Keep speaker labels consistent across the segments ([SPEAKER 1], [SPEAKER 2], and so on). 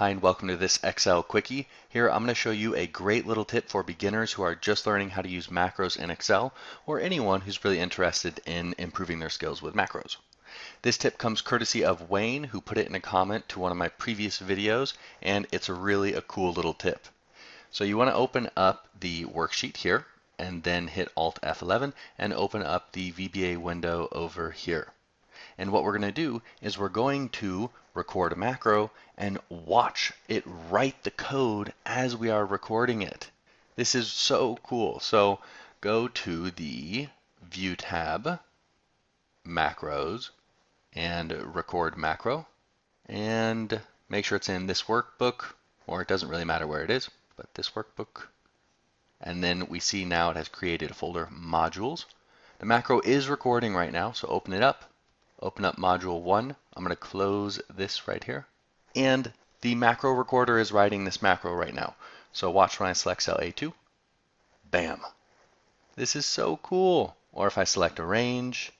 [SPEAKER 1] Hi and welcome to this Excel Quickie. Here I'm going to show you a great little tip for beginners who are just learning how to use macros in Excel, or anyone who's really interested in improving their skills with macros. This tip comes courtesy of Wayne, who put it in a comment to one of my previous videos, and it's really a cool little tip. So you want to open up the worksheet here, and then hit Alt F11 and open up the VBA window over here. And what we're going to do is we're going to record a macro and watch it write the code as we are recording it. This is so cool. So go to the View tab, Macros, and record macro. And make sure it's in this workbook, or it doesn't really matter where it is, but this workbook. And then we see now it has created a folder, Modules. The macro is recording right now, so open it up. Open up module 1. I'm going to close this right here. And the macro recorder is writing this macro right now. So watch when I select cell A2. Bam. This is so cool. Or if I select a range.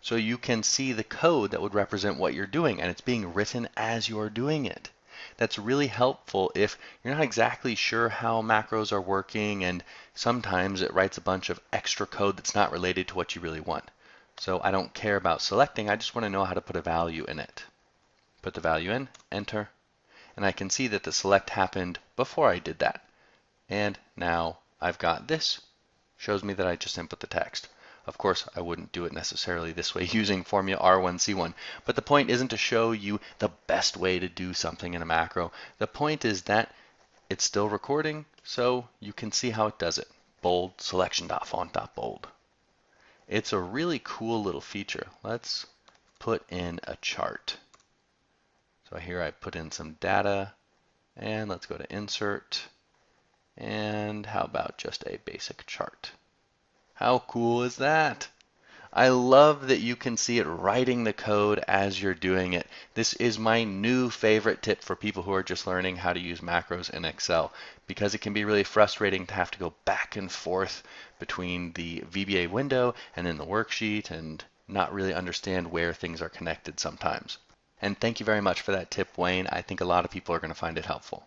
[SPEAKER 1] So you can see the code that would represent what you're doing, and it's being written as you're doing it. That's really helpful if you're not exactly sure how macros are working, and sometimes it writes a bunch of extra code that's not related to what you really want. So I don't care about selecting, I just want to know how to put a value in it. Put the value in, enter, and I can see that the select happened before I did that. And now I've got this, shows me that I just input the text. Of course, I wouldn't do it necessarily this way using formula R1C1, but the point isn't to show you the best way to do something in a macro. The point is that it's still recording, so you can see how it does it. Bold, selection.font.bold. It's a really cool little feature. Let's put in a chart. So here I put in some data, and let's go to Insert, and how about just a basic chart? How cool is that? I love that you can see it writing the code as you're doing it. This is my new favorite tip for people who are just learning how to use macros in Excel, because it can be really frustrating to have to go back and forth between the VBA window and then the worksheet and not really understand where things are connected sometimes. And thank you very much for that tip, Wayne. I think a lot of people are going to find it helpful.